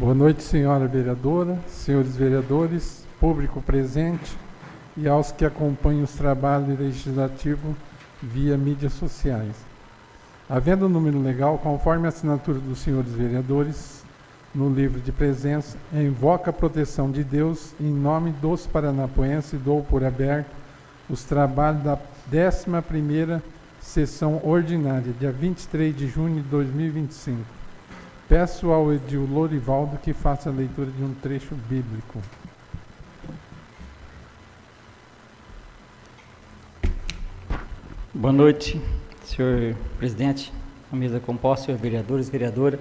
Boa noite, senhora vereadora, senhores vereadores, público presente e aos que acompanham os trabalhos legislativos via mídias sociais. Havendo número legal, conforme a assinatura dos senhores vereadores, no livro de presença, invoca a proteção de Deus em nome dos paranapoenses e dou por aberto os trabalhos da 11ª sessão ordinária, dia 23 de junho de 2025. Peço ao edil Lorivaldo que faça a leitura de um trecho bíblico. Boa noite, senhor presidente, a mesa composta, senhores vereadores, vereadora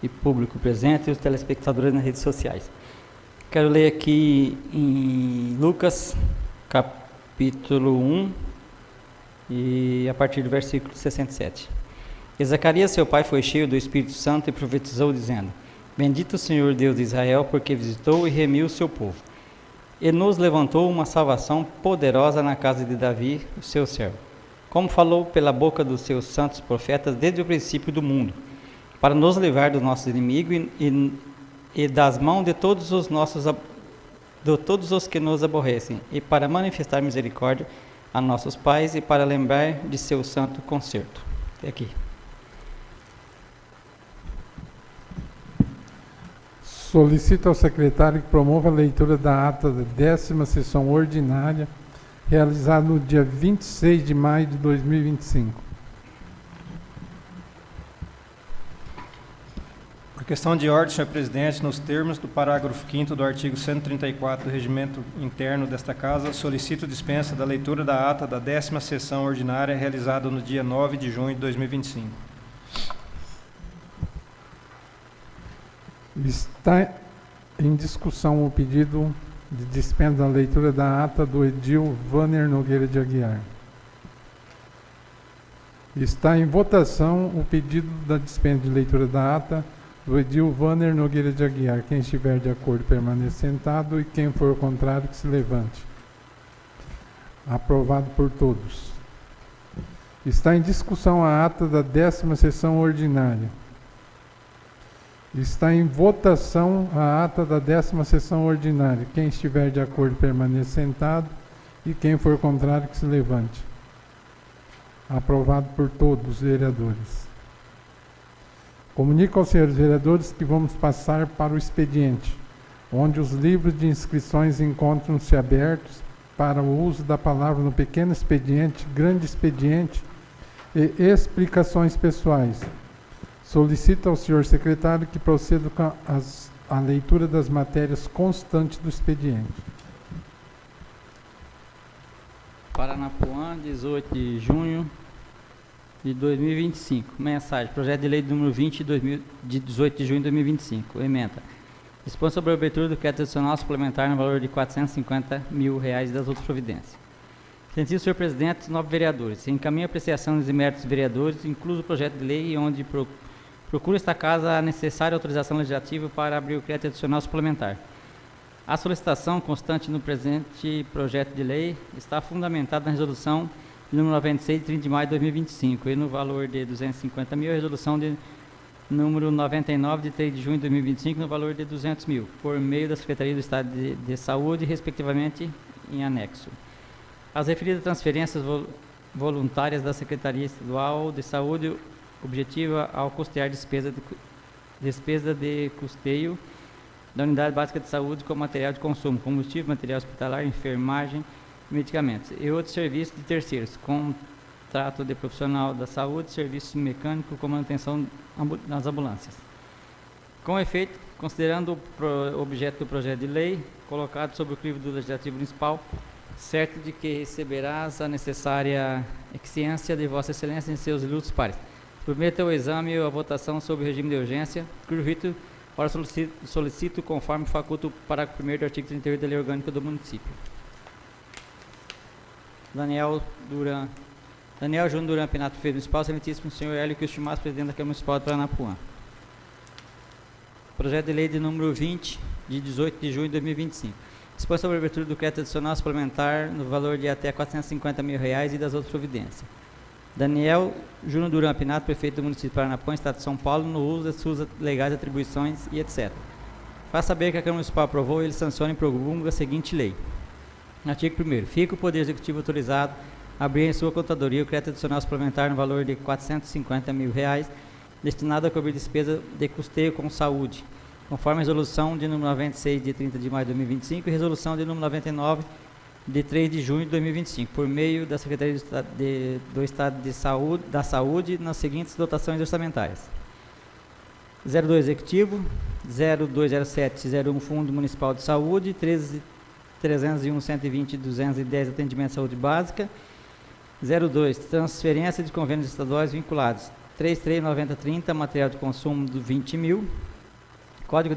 e público presente e os telespectadores nas redes sociais. Quero ler aqui em Lucas, capítulo 1, e a partir do versículo 67. E Zacarias, seu pai, foi cheio do Espírito Santo e profetizou, dizendo: Bendito o Senhor Deus de Israel, porque visitou e remiu o seu povo, e nos levantou uma salvação poderosa na casa de Davi, o seu servo, como falou pela boca dos seus santos profetas desde o princípio do mundo, para nos livrar dos nossos inimigos e das mãos de todos os que nos aborrecem, e para manifestar misericórdia a nossos pais e para lembrar de seu santo concerto. Até aqui. Solicito ao secretário que promova a leitura da ata da 10ª sessão ordinária, realizada no dia 26 de maio de 2025. Por questão de ordem, senhor presidente, nos termos do parágrafo 5º do artigo 134 do Regimento Interno desta Casa, solicito dispensa da leitura da ata da 10ª sessão ordinária, realizada no dia 9 de junho de 2025. Está em discussão o pedido de dispensa da leitura da ata do edil Vanner Nogueira de Aguiar. Está em votação o pedido da dispensa de leitura da ata do edil Vanner Nogueira de Aguiar. Quem estiver de acordo, permaneça sentado, e quem for contrário, que se levante. Aprovado por todos. Está em discussão a ata da 10ª sessão ordinária. Está em votação a ata da 10ª sessão ordinária. Quem estiver de acordo, permaneça sentado, e quem for contrário, que se levante. Aprovado por todos os vereadores. Comunico aos senhores vereadores que vamos passar para o expediente, onde os livros de inscrições encontram-se abertos para o uso da palavra no pequeno expediente, grande expediente e explicações pessoais. Solicito ao senhor secretário que proceda com a leitura das matérias constantes do expediente. Paranapuã, 18 de junho de 2025. Mensagem: projeto de lei número 20 de 18 de junho de 2025. Emenda: dispõe sobre a abertura do crédito adicional suplementar no valor de R$ 450 mil e das outras providências. Excelentíssimo senhor presidente, nobres vereadores, encaminho a apreciação dos eméritos vereadores, incluso o projeto de lei onde procura esta Casa a necessária autorização legislativa para abrir o crédito adicional suplementar. A solicitação constante no presente projeto de lei está fundamentada na resolução número 96, de 30 de maio de 2025, e no valor de R$ 250 mil, a resolução de número 99, de 3 de junho de 2025, no valor de R$ 200 mil, por meio da Secretaria do Estado de Saúde, respectivamente, em anexo. As referidas transferências voluntárias da Secretaria Estadual de Saúde objetiva ao custear despesa de custeio da Unidade Básica de Saúde com material de consumo, combustível, material hospitalar, enfermagem, medicamentos e outros serviços de terceiros, contrato de profissional da saúde, serviço mecânico com manutenção nas ambulâncias. Com efeito, considerando o objeto do projeto de lei, colocado sob o crivo do Legislativo Municipal, certo de que receberás a necessária eficiência de Vossa Excelência em seus ilustres pares. Submeto ao exame a votação sobre o regime de urgência, cujo rito, ora solicito conforme faculta o parágrafo 1º do artigo 38 da Lei Orgânica do Município. Daniel Júnior Duran Pinato, prefeito municipal. Excelentíssimo senhor Hélio Cristimato, presidente da Câmara Municipal de Paranapuã. Projeto de lei de número 20, de 18 de junho de 2025. Dispõe sobre a abertura do crédito adicional suplementar no valor de até R$ 450 mil e das outras providências. Daniel Júnior Duran Pinato, prefeito do município de Paranapuã, Estado de São Paulo, no uso das suas legais atribuições e etc. Faz saber que a Câmara Municipal aprovou e ele sanciona e promulga a seguinte lei. Artigo 1º. Fica o Poder Executivo autorizado a abrir em sua contadoria o crédito adicional suplementar no valor de R$ 450 mil, destinado a cobrir despesa de custeio com saúde, conforme a resolução de número 96 de 30 de maio de 2025 e resolução de número 99 de 3 de junho de 2025, por meio da Secretaria do Estado da Saúde, nas seguintes dotações orçamentárias. 02 Executivo, 020701 Fundo Municipal de Saúde, 301 120 210 Atendimento à Saúde Básica, 02 Transferência de convênios estaduais vinculados, 339030 Material de Consumo do 20 mil, Código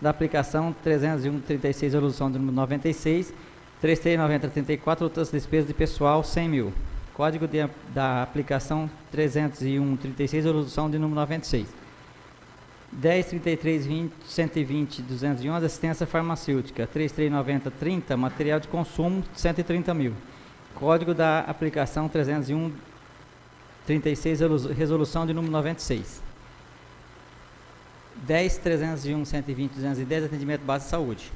da Aplicação 30136 Resolução de número 96, 339034 Outras despesas de pessoal 100 mil, Código da Aplicação 30136 Resolução de número 96, 10.33.120.211 Assistência Farmacêutica, 339030 Material de Consumo 130 mil, Código da Aplicação 30136 Resolução de número 96, 10.301.120.210 Atendimento Básico de Saúde.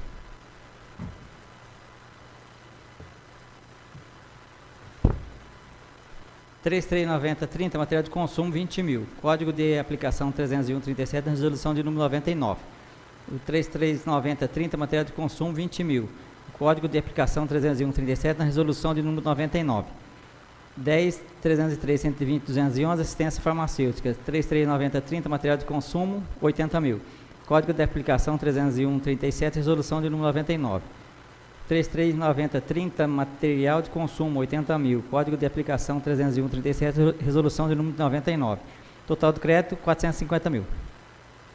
R$ 3390.30 Material de Consumo 20 mil, Código de Aplicação 301.37 Resolução de número 99. O 3390.30 Material de Consumo 20 mil, Código de Aplicação 301.37 na Resolução de número 99. 10.303.120.211 Assistência Farmacêutica, 3390.30 Material de Consumo 80 mil, Código de Aplicação 301.37 Resolução de número 99. 339030 Material de Consumo 80 mil, Código de Aplicação 301.37 Resolução de número 99. Total do crédito 450 mil.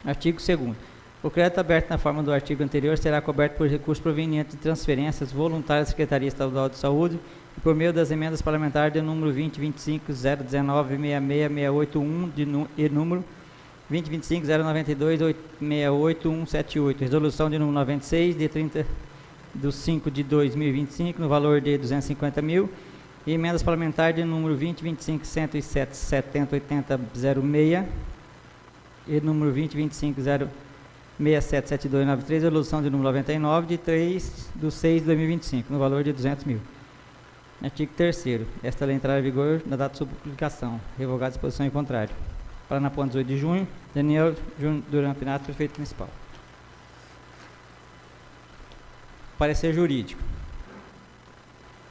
Artigo 2º. O crédito aberto na forma do artigo anterior será coberto por recursos provenientes de transferências voluntárias da Secretaria Estadual de Saúde e por meio das emendas parlamentares de número 2025 019 66681 e número 2025 092 68178, resolução de número 96 de 30 de 5 de 2025 no valor de 250 mil e emendas parlamentares de número 2025 107 70 80 06 e número 2025 677293, resolução de número 99 de 3 de 6 de 2025 no valor de 200 mil. Artigo 3º. Esta lei entrará em vigor na data de sua publicação. Revogada a disposição em contrário. Paranapuã, 18 de junho. Daniel Duran Pinato, prefeito municipal. Parecer jurídico.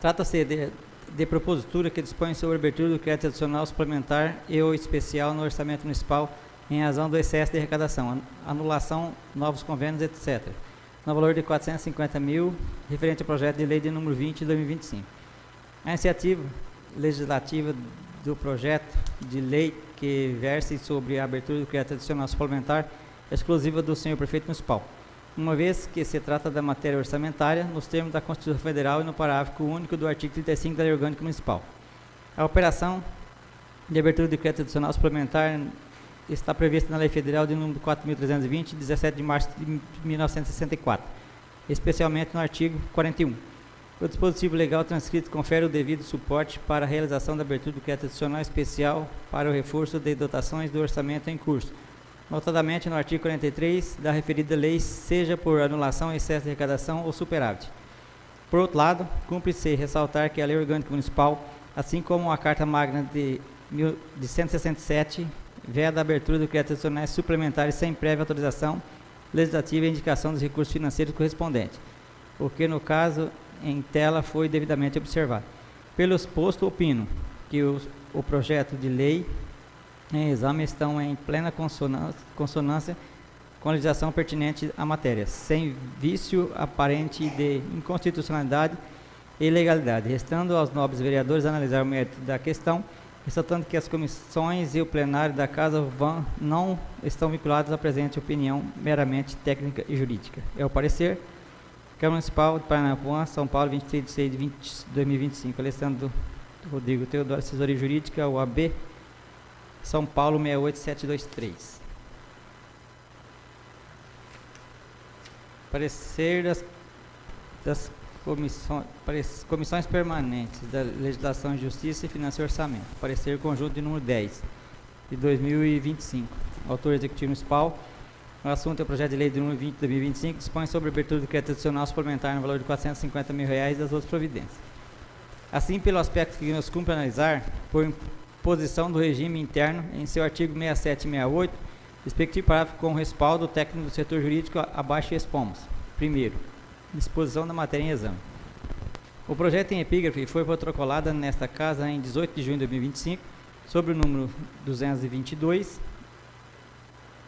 Trata-se de propositura que dispõe sobre a abertura do crédito adicional suplementar e ou especial no orçamento municipal em razão do excesso de arrecadação, anulação, novos convênios, etc., no valor de 450 mil, referente ao projeto de lei de número 20 de 2025. A iniciativa legislativa do projeto de lei que verse sobre a abertura do crédito adicional suplementar é exclusiva do senhor prefeito municipal, uma vez que se trata da matéria orçamentária nos termos da Constituição Federal e no parágrafo único do artigo 35 da Lei Orgânica Municipal. A operação de abertura de crédito adicional suplementar está prevista na Lei Federal de número 4.320, de 17 de março de 1964, especialmente no artigo 41. O dispositivo legal transcrito confere o devido suporte para a realização da abertura do crédito adicional especial para o reforço de dotações do orçamento em curso, notadamente no artigo 43 da referida lei, seja por anulação, excesso de arrecadação ou superávit. Por outro lado, cumpre-se ressaltar que a Lei Orgânica Municipal, assim como a Carta Magna de 167, veda a abertura do crédito adicionais suplementares sem prévia autorização legislativa e indicação dos recursos financeiros correspondentes, o que no caso em tela foi devidamente observado. Pelo exposto, opino que o projeto de lei em exame estão em plena consonância com a legislação pertinente à matéria, sem vício aparente de inconstitucionalidade e ilegalidade, restando aos nobres vereadores analisar o mérito da questão, ressaltando que as comissões e o plenário da Casa não estão vinculados à presente opinião meramente técnica e jurídica. É o parecer. Câmara Municipal de Paranapuã, São Paulo, 23 de 6 de 2025. Alessandro Rodrigo Teodoro, Assessoria Jurídica, UAB, São Paulo, 68723. Parecer das comissões permanentes da Legislação, Justiça e Finanças e Orçamento. Parecer conjunto de número 10 de 2025. Autor executivo municipal, O assunto é o projeto de lei de número 20 de 2025, que dispõe sobre a abertura do crédito adicional suplementar no valor de R$ 450 mil e das outras providências. Assim, pelo aspecto que nos cumpre analisar, por imposição do regime interno, em seu artigo 67 e 68, respectivo parágrafo com respaldo técnico do setor jurídico, abaixo expomos. Primeiro, disposição da matéria em exame. O projeto em epígrafe foi protocolado nesta Casa em 18 de junho de 2025, sobre o número 222,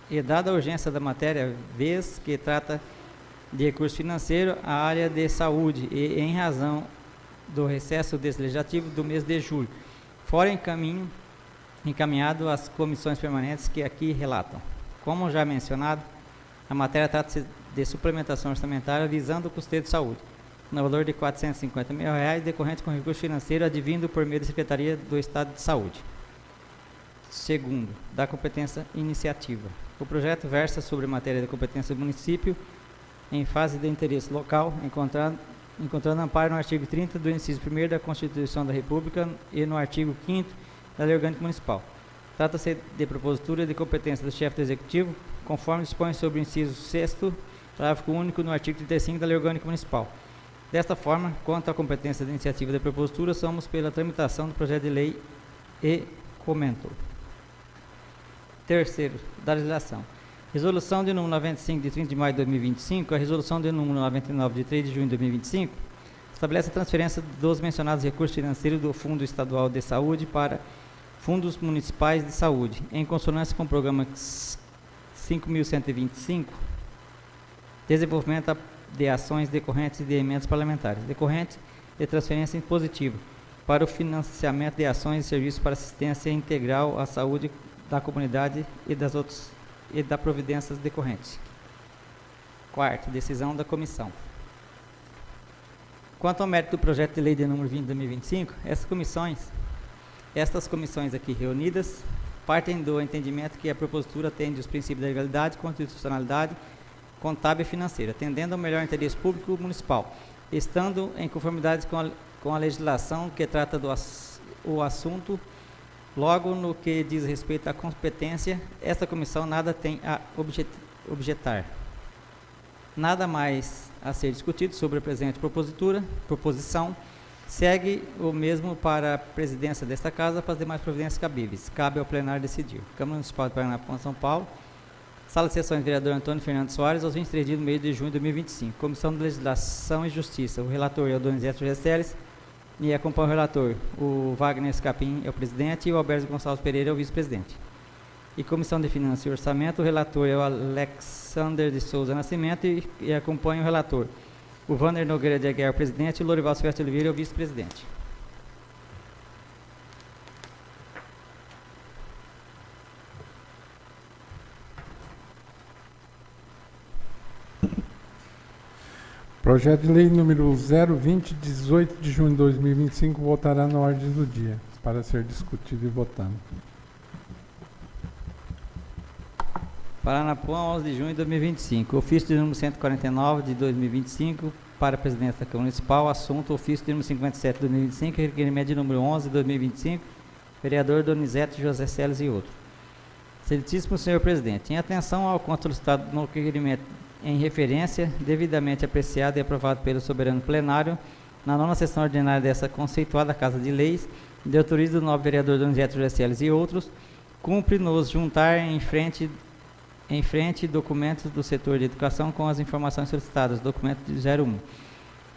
e dada a urgência da matéria, vez que trata de recurso financeiro, a área de saúde, e em razão do recesso desse legislativo do mês de julho, fora encaminhado às comissões permanentes que aqui relatam. Como já mencionado, a matéria trata-se de suplementação orçamentária visando o custeio de saúde, no valor de R$ 450 mil, decorrente com recurso financeiro advindo por meio da Secretaria do Estado de Saúde. Segundo, da competência iniciativa. O projeto versa sobre matéria da competência do município em fase de interesse local, encontrando amparo no artigo 30 do inciso 1º da Constituição da República e no artigo 5º da Lei Orgânica Municipal. Trata-se de propositura de competência do chefe do Executivo, conforme dispõe sobre o inciso 6º, parágrafo único no artigo 35 da Lei Orgânica Municipal. Desta forma, quanto à competência de iniciativa de propositura, somos pela tramitação do projeto de lei e comentou. Terceiro, da legislação. Resolução de número 95, de 30 de maio de 2025, a resolução de número 99, de 3 de junho de 2025, estabelece a transferência dos mencionados recursos financeiros do Fundo Estadual de Saúde para fundos municipais de saúde, em consonância com o programa 5.125, desenvolvimento de ações decorrentes de emendas parlamentares, decorrente de transferência impositiva, para o financiamento de ações e serviços para assistência integral à saúde da comunidade e da providências decorrentes. Quarto, decisão da comissão. Quanto ao mérito do projeto de lei de número 20 de 2025, estas comissões aqui reunidas partem do entendimento que a propositura atende os princípios da legalidade, constitucionalidade, contábil e financeira, tendendo ao melhor interesse público municipal, estando em conformidade com a legislação que trata do assunto. Logo, no que diz respeito à competência, esta comissão nada tem a objetar. Nada mais a ser discutido sobre a presente proposição. Segue o mesmo para a presidência desta Casa para as demais providências cabíveis. Cabe ao plenário decidir. Câmara Municipal de Paranapuã, São Paulo. Sala de Sessões, vereador Antônio Fernando Soares, aos 23 de meio de junho de 2025. Comissão de Legislação e Justiça. O relator é o Donizete Gesseles. E acompanha o relator, o Wagner Scapim é o presidente e o Alberto Gonçalves Pereira é o vice-presidente. E Comissão de Finanças e Orçamento, o relator é o Alexander de Souza Nascimento e acompanha o relator, o Wander Nogueira de Aguiar, o presidente, e o Lorival Silvestre Oliveira é o vice-presidente. Projeto de lei número 020, 18 de junho de 2025, voltará na ordem do dia, para ser discutido e votado. Paranapuã, 11 de junho de 2025. Ofício de número 149 de 2025, para a presidência da Câmara Municipal. Assunto, ofício de número 57 de 2025, requerimento de número 11 de 2025, vereador Donizete José Celes e outro. Excelentíssimo senhor presidente, em atenção ao quanto solicitado no requerimento em referência, devidamente apreciado e aprovado pelo soberano plenário, na 9ª sessão ordinária dessa conceituada Casa de Leis, de autoria do nobre vereador Donizete José Celes e outros, cumpre-nos juntar em frente documentos do setor de educação com as informações solicitadas, documento de 01.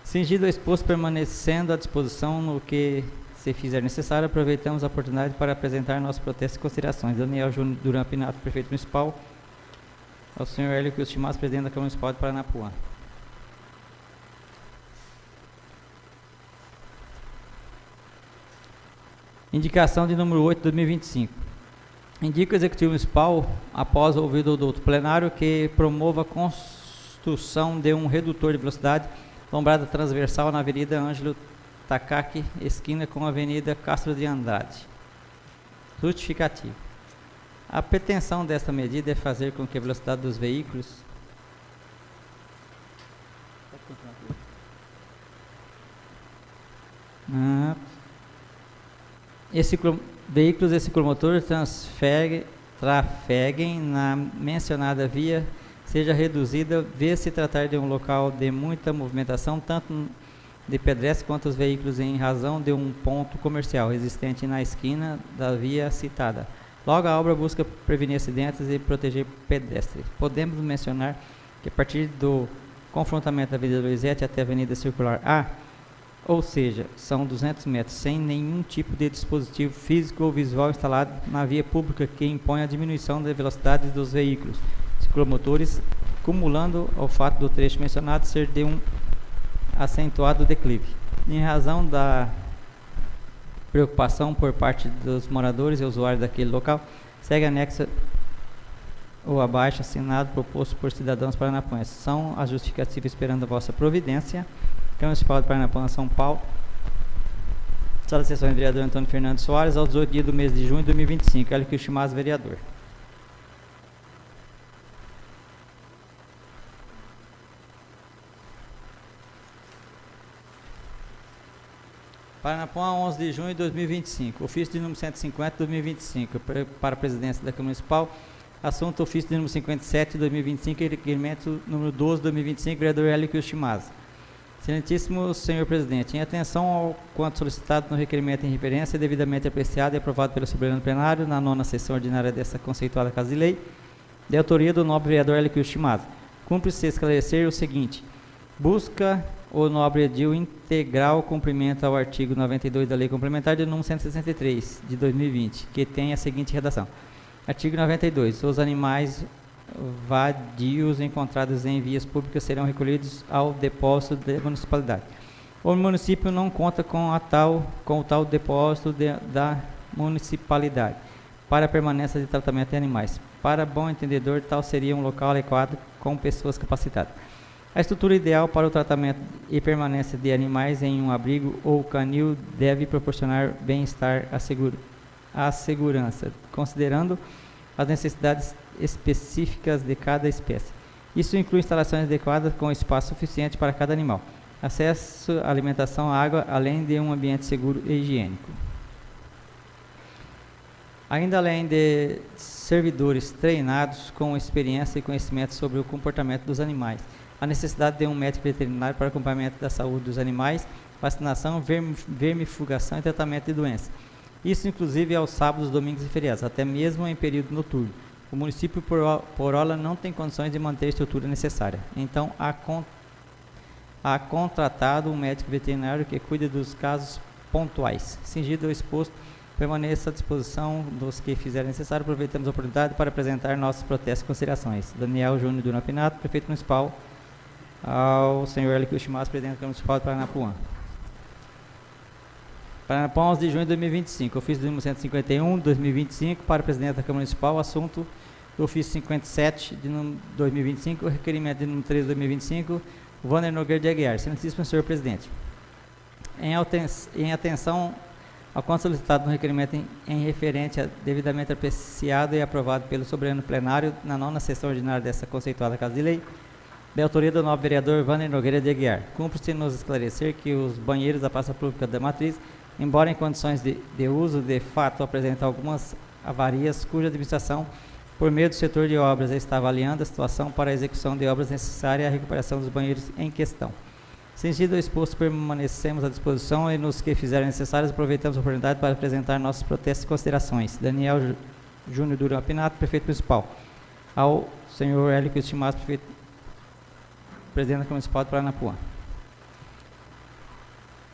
Cingido ao exposto, permanecendo à disposição no que se fizer necessário, aproveitamos a oportunidade para apresentar nossos protestos e considerações. Daniel Júnior Duran Pinato, prefeito municipal, ao senhor Hélio Cristimas, presidente da Câmara Municipal de Paranapuã. Indicação de número 8 de 2025. Indica o Executivo Municipal, após ouvido do outro plenário, que promova a construção de um redutor de velocidade lombrada transversal na Avenida Ângelo Takaki, esquina com a Avenida Castro de Andrade. Justificativo. A pretensão desta medida é fazer com que a velocidade dos veículos veículos e ciclomotor trafeguem na mencionada via seja reduzida, vê-se tratar de um local de muita movimentação, tanto de pedestres quanto os veículos, em razão de um ponto comercial existente na esquina da via citada. Logo, a obra busca prevenir acidentes e proteger pedestres. Podemos mencionar que a partir do confrontamento da Avenida Loizete até a Avenida Circular A, ou seja, são 200 metros, sem nenhum tipo de dispositivo físico ou visual instalado na via pública que impõe a diminuição da velocidade dos veículos ciclomotores, cumulando ao fato do trecho mencionado ser de um acentuado declive. Em razão da preocupação por parte dos moradores e usuários daquele local, segue anexo ou abaixo assinado proposto por cidadãos paranapuenses. São as justificativas esperando a vossa providência. Câmara Municipal de Paranapuã, São Paulo. Sala de sessões, vereador Antônio Fernando Soares, aos 18 dias do mês de junho de 2025. Hélio Quilchimaz, vereador. Paranapuã, 11 de junho de 2025. Ofício de número 150 de 2025. Para a presidência da Câmara Municipal. Assunto ofício de número 57 de 2025 e requerimento número 12 de 2025. Vereador Hélio Quilchimaz. Excelentíssimo senhor presidente, em atenção ao quanto solicitado no requerimento em referência, devidamente apreciado e aprovado pelo soberano plenário na 9ª sessão ordinária desta conceituada Casa de Lei, de autoria do nobre vereador Hélio Quilchimaz, cumpre-se esclarecer o seguinte: busca o nobre edil integral cumprimento ao artigo 92 da Lei Complementar de número 163 de 2020, que tem a seguinte redação: artigo 92, os animais vadios encontrados em vias públicas serão recolhidos ao depósito da municipalidade. O município não conta com o tal depósito da municipalidade para a permanência de tratamento de animais. Para bom entendedor, tal seria um local adequado com pessoas capacitadas. A estrutura ideal para o tratamento e permanência de animais em um abrigo ou canil deve proporcionar bem-estar à segurança, considerando as necessidades específicas de cada espécie. Isso inclui instalações adequadas com espaço suficiente para cada animal, acesso à alimentação, água, além de um ambiente seguro e higiênico. Ainda além de servidores treinados com experiência e conhecimento sobre o comportamento dos animais, a necessidade de um médico veterinário para acompanhamento da saúde dos animais, vacinação, vermifugação e tratamento de doenças. Isso inclusive aos sábados, domingos e feriados, até mesmo em período noturno. O município, por hora, não tem condições de manter a estrutura necessária. Então, há contratado um médico veterinário que cuida dos casos pontuais. Cingido ao exposto, permaneça à disposição dos que fizerem necessário. Aproveitamos a oportunidade para apresentar nossos protestos e considerações. Daniel Júnior Durão Pinato, prefeito municipal, ao senhor Hélio Quilchimaz, presidente da Câmara Municipal de Paranapuã. Paranapuã, 11 de junho de 2025, ofício do número 151 de 2025, para o presidente da Câmara Municipal, assunto do ofício 57 de 2025, requerimento de número 13 de 2025, Wander Nogueira de Aguiar. Excelentíssimo senhor presidente, em atenção ao quanto solicitado no requerimento em referente a devidamente apreciado e aprovado pelo soberano plenário na 9ª sessão ordinária desta conceituada Casa de Lei, de autoria do nobre vereador Wander Nogueira de Aguiar, cumpre-se nos esclarecer que os banheiros da praça pública da Matriz, embora em condições de uso, de fato apresentam algumas avarias, cuja administração, por meio do setor de obras, está avaliando a situação para a execução de obras necessárias à recuperação dos banheiros em questão. Sentido exposto, permanecemos à disposição e nos que fizerem necessários, aproveitamos a oportunidade para apresentar nossos protestos e considerações. Daniel Júnior Durão Pinato, prefeito municipal. Ao senhor Hélio Quilchimaz, presidente da Câmara Municipal de Paranapuã.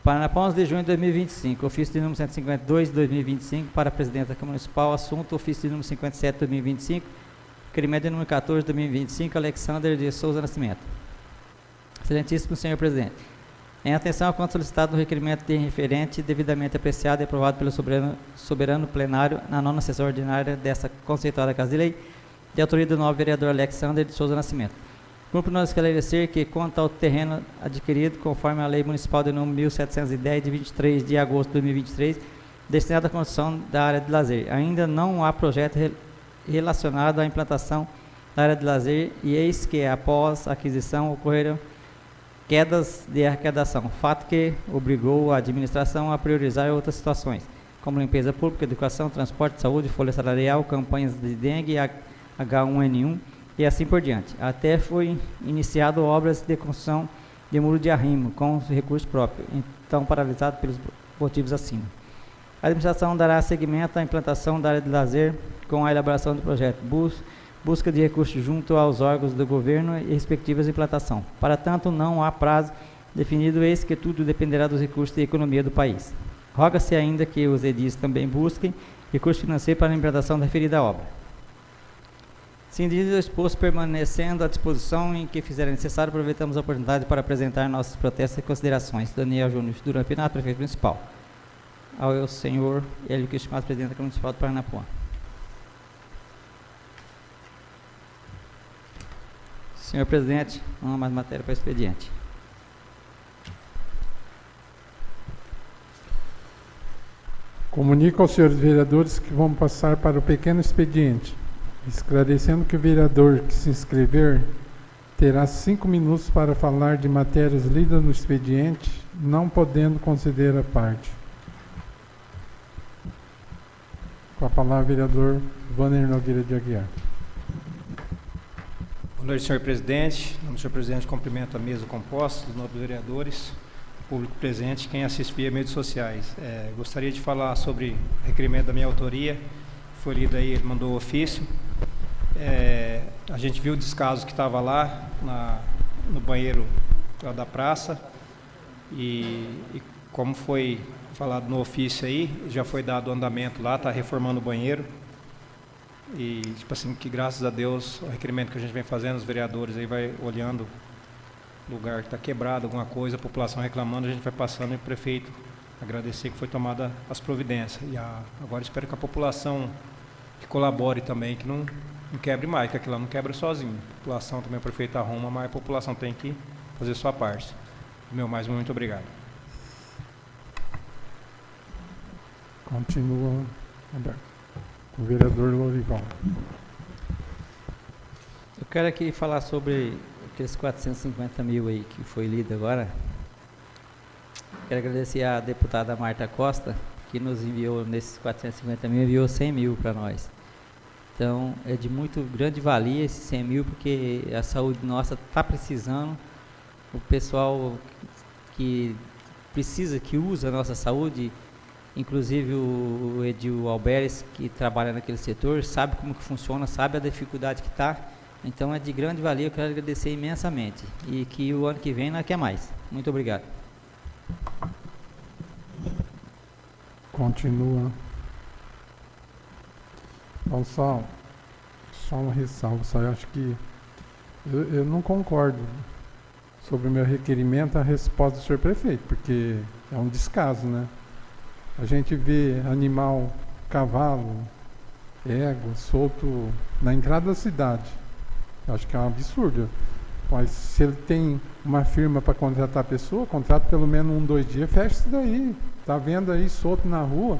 Paranapuã, 11 de junho de 2025, ofício de número 152 de 2025, para a presidente da Câmara Municipal, assunto ofício de número 57 de 2025, requerimento de número 14 de 2025, Alexander de Souza Nascimento. Excelentíssimo senhor presidente, em atenção ao quanto solicitado no requerimento de referente, devidamente apreciado e aprovado pelo soberano plenário na 9ª sessão ordinária desta conceituada Casa de Lei, de autoria do nobre vereador Alexander de Souza Nascimento. Cumpre-nos esclarecer que, quanto ao terreno adquirido, conforme a Lei Municipal de número 1710, de 23 de agosto de 2023, destinado à construção da área de lazer, ainda não há projeto relacionado à implantação da área de lazer, e eis que, após a aquisição, ocorreram quedas de arrecadação, fato que obrigou a administração a priorizar outras situações, como limpeza pública, educação, transporte, saúde, folha salarial, campanhas de dengue, H1N1, e assim por diante. Até foi iniciado obras de construção de muro de arrimo com os recursos próprios, então paralisado pelos motivos acima. A administração dará seguimento à implantação da área de lazer com a elaboração do projeto, busca de recursos junto aos órgãos do governo e respectivas implantação. Para tanto, não há prazo definido, eis que tudo dependerá dos recursos e economia do país. Roga-se ainda que os edis também busquem recursos financeiros para a implantação da referida obra. Cindido o exposto, permanecendo à disposição em que fizer necessário, aproveitamos a oportunidade para apresentar nossos protestos e considerações. Daniel Júnior Duran Pinato, prefeito municipal. Ao senhor Hélio Cristiano, presidente da Câmara Municipal de Paranapuã. Senhor presidente, uma mais matéria para o expediente. Comunico aos senhores vereadores que vamos passar para o pequeno expediente, esclarecendo que o vereador que se inscrever terá 5 minutos para falar de matérias lidas no expediente, não podendo conceder a parte. Com a palavra, vereador Wanner Nogueira de Aguiar. Boa noite, senhor presidente. No nome do senhor presidente, cumprimento a mesa composta, os nobres vereadores, público presente, quem assiste via mídias sociais. Gostaria de falar sobre o requerimento da minha autoria, foi lido aí, ele mandou o ofício. A gente viu o descaso que estava lá no banheiro da praça e como foi falado no ofício aí, já foi dado o andamento lá, está reformando o banheiro e, tipo assim, que graças a Deus o requerimento que a gente vem fazendo, os vereadores aí vai olhando lugar que está quebrado, alguma coisa, a população reclamando, a gente vai passando e o prefeito agradecer que foi tomada as providências. E agora espero que a população que colabore também, que não quebre mais, que aquilo lá não quebra sozinho. A população também, o prefeito arruma, mas a população tem que fazer sua parte. Mais muito obrigado. Continua aberto. O vereador Lorival. Eu quero aqui falar sobre aqueles 450 mil aí que foi lido agora. Quero agradecer à deputada Marta Costa, que nos enviou, nesses 450 mil, enviou 100 mil para nós. Então, é de muito grande valia esses 100 mil, porque a saúde nossa está precisando. O pessoal que precisa, que usa a nossa saúde, inclusive o Edil Alberes, que trabalha naquele setor, sabe como que funciona, sabe a dificuldade que está. Então, é de grande valia, eu quero agradecer imensamente. E que o ano que vem não quer mais. Muito obrigado. Continua. Então, só uma ressalva, eu acho que eu não concordo sobre o meu requerimento, a resposta do senhor prefeito, porque é um descaso, né? A gente vê animal, cavalo, égua, solto na entrada da cidade. Eu acho que é um absurdo. Mas se ele tem uma firma para contratar a pessoa, contrata pelo menos 1, 2 dias, fecha isso daí. Tá vendo aí solto na rua?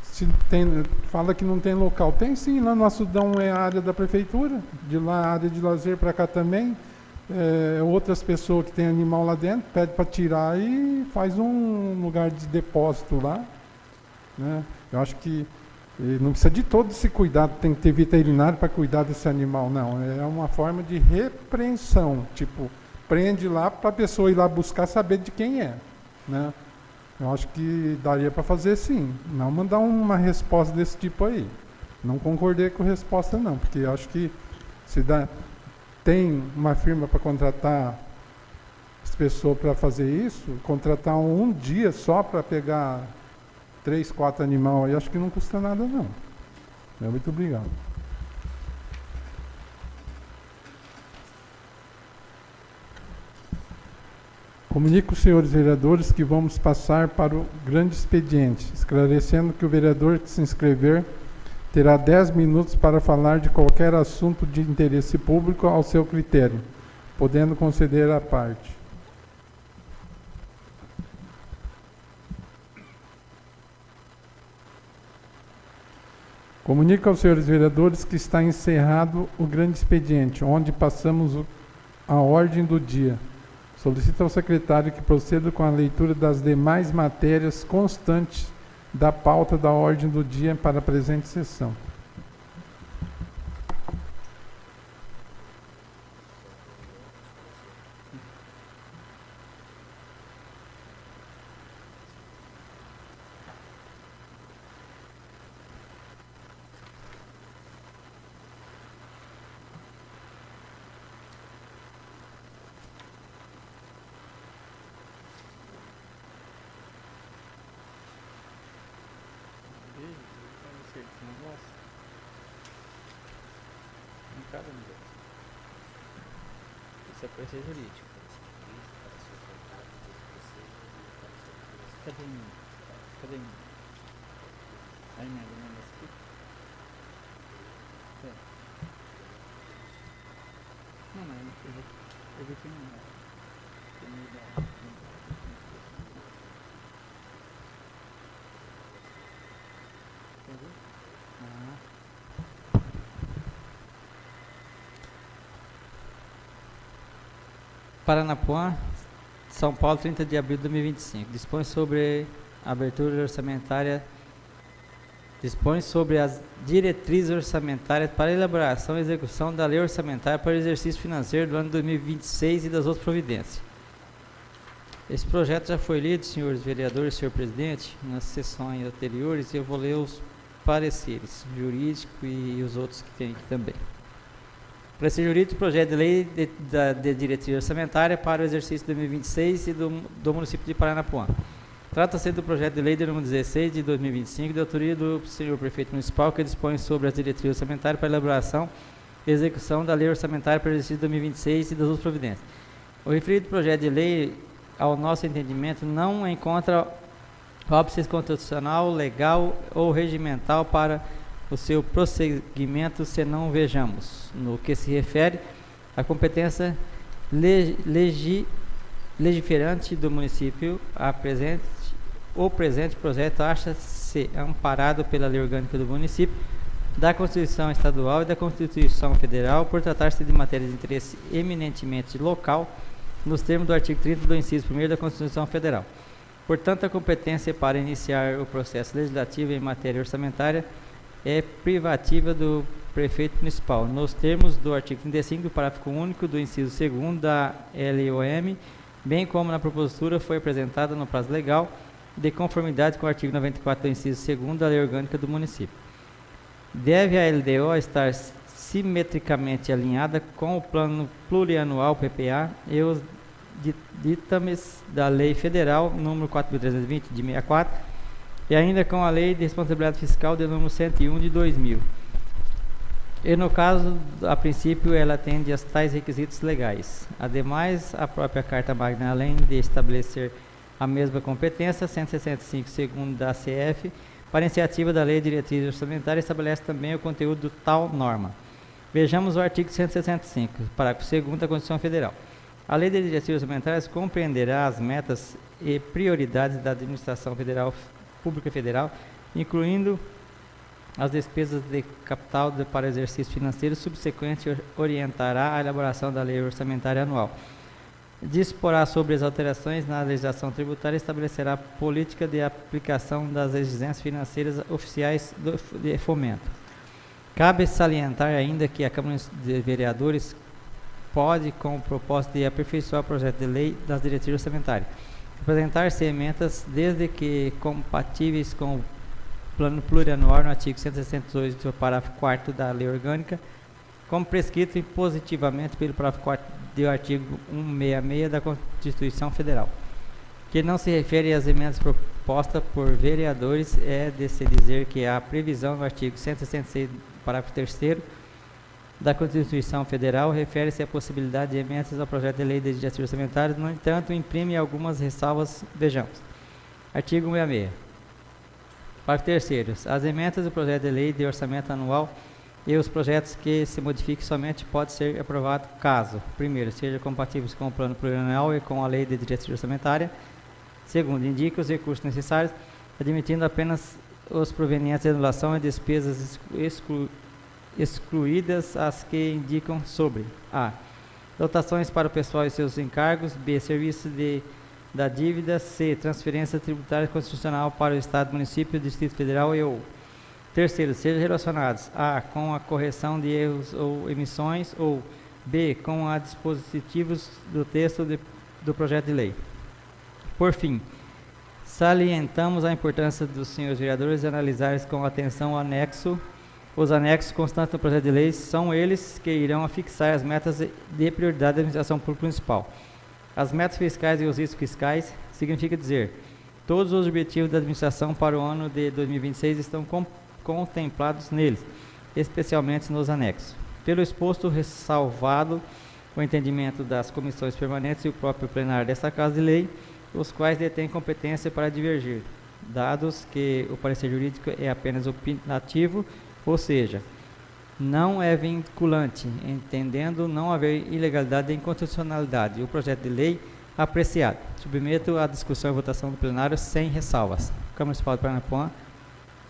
Se tem, fala que não tem local. Tem sim, lá no Açudão é a área da prefeitura, de lá a área de lazer para cá também. Outras pessoas que têm animal lá dentro, pede para tirar e faz um lugar de depósito lá. Né? Eu acho que não precisa de todo esse cuidado, tem que ter veterinário para cuidar desse animal, não. É uma forma de repreensão, tipo, prende lá para a pessoa ir lá buscar, saber de quem é. Né? Eu acho que daria para fazer sim, não mandar uma resposta desse tipo aí. Não concordei com a resposta não, porque eu acho que se tem uma firma para contratar as pessoas para fazer isso, contratar um dia só para pegar 3, 4 animais aí, acho que não custa nada não. Muito obrigado. Comunico, senhores vereadores, que vamos passar para o grande expediente, esclarecendo que o vereador que se inscrever terá 10 minutos para falar de qualquer assunto de interesse público ao seu critério, podendo conceder a parte. Comunico aos senhores vereadores que está encerrado o grande expediente, onde passamos a ordem do dia. Solicito ao secretário que proceda com a leitura das demais matérias constantes da pauta da ordem do dia para a presente sessão. cada negócio. Isso é processo jurídico. Cadê mim? Cadê mim? Aí, né? Aqui. É. Não, mas eu vi que não é. Paranapuã, São Paulo, 30 de abril de 2025. Dispõe sobre a abertura orçamentária, dispõe sobre as diretrizes orçamentárias para elaboração e execução da lei orçamentária para o exercício financeiro do ano 2026 e das outras providências. Esse projeto já foi lido, senhores vereadores, senhor presidente, nas sessões anteriores, e eu vou ler os pareceres jurídicos e os outros que tem aqui também. Parecer jurídico, projeto de lei de diretriz orçamentária para o exercício 2026 e do município de Paranapuã. Trata-se do projeto de lei de número 16 de 2025, de autoria do senhor prefeito municipal, que dispõe sobre as diretrizes orçamentárias para a elaboração e execução da lei orçamentária para o exercício 2026 e das outras providências. O referido projeto de lei, ao nosso entendimento, não encontra óbice constitucional, legal ou regimental para o seu prosseguimento, se não vejamos, no que se refere à competência legiferante do município, o presente projeto acha-se amparado pela lei orgânica do município, da Constituição Estadual e da Constituição Federal, por tratar-se de matéria de interesse eminentemente local, nos termos do artigo 30 do inciso 1º da Constituição Federal. Portanto, a competência para iniciar o processo legislativo em matéria orçamentária é privativa do prefeito municipal, nos termos do artigo 35 do parágrafo único do inciso 2º da LOM, bem como na propositura foi apresentada no prazo legal, de conformidade com o artigo 94 do inciso 2º da Lei Orgânica do município. Deve a LDO estar simetricamente alinhada com o Plano Plurianual PPA e os ditames da Lei Federal número 4.320 de 64 e ainda com a Lei de Responsabilidade Fiscal de número 101 de 2000. E no caso, a princípio, ela atende a tais requisitos legais. Ademais, a própria Carta Magna, além de estabelecer a mesma competência, 165 segundo da CF, para iniciativa da Lei de Diretriz Orçamentária, estabelece também o conteúdo de tal norma. Vejamos o artigo 165, parágrafo 2º da Constituição Federal. A Lei de Diretrizes Orçamentárias compreenderá as metas e prioridades da administração federal, pública federal, incluindo as despesas de capital para exercício financeiro subsequente, orientará a elaboração da lei orçamentária anual. Disporá sobre as alterações na legislação tributária e estabelecerá política de aplicação das exigências financeiras oficiais de fomento. Cabe salientar ainda que a Câmara de Vereadores pode, com o propósito de aperfeiçoar o projeto de lei das diretrizes orçamentárias, apresentar-se emendas desde que compatíveis com o Plano Plurianual no artigo 168 do parágrafo 4º da Lei Orgânica, como prescrito positivamente pelo parágrafo 4º do artigo 166 da Constituição Federal, que não se refere às emendas propostas por vereadores, é de se dizer que a previsão no artigo 166, parágrafo 3º da Constituição Federal refere-se à possibilidade de emendas ao projeto de lei de diretrizes orçamentárias, no entanto, imprime algumas ressalvas. Vejamos. Artigo 166. Parágrafo 3º. As emendas do projeto de lei de orçamento anual e os projetos que se modifiquem somente podem ser aprovados caso, primeiro, sejam compatíveis com o plano plurianual e com a lei de diretriz orçamentária. Segundo, indique os recursos necessários, admitindo apenas os provenientes de anulação e despesas excluídas as que indicam sobre a. Dotações para o pessoal e seus encargos. B. Serviço da dívida. C. Transferência tributária constitucional para o Estado, município, Distrito Federal e ou. Terceiro, sejam relacionados a. Com a correção de erros ou emissões, ou B. Com a dispositivos do texto do projeto de lei. Por fim, salientamos a importância dos senhores vereadores analisarem com atenção o anexo. Os anexos constantes do projeto de lei são eles que irão fixar as metas de prioridade da administração pública municipal. As metas fiscais e os riscos fiscais significa dizer, todos os objetivos da administração para o ano de 2026 estão contemplados neles, especialmente nos anexos. Pelo exposto, ressalvado o entendimento das comissões permanentes e o próprio plenário desta Casa de Lei, os quais detêm competência para divergir, dados que o parecer jurídico é apenas opinativo, ou seja, não é vinculante, entendendo não haver ilegalidade e inconstitucionalidade. O projeto de lei apreciado. Submeto à discussão e votação do plenário sem ressalvas. Câmara Municipal de Paranapuã,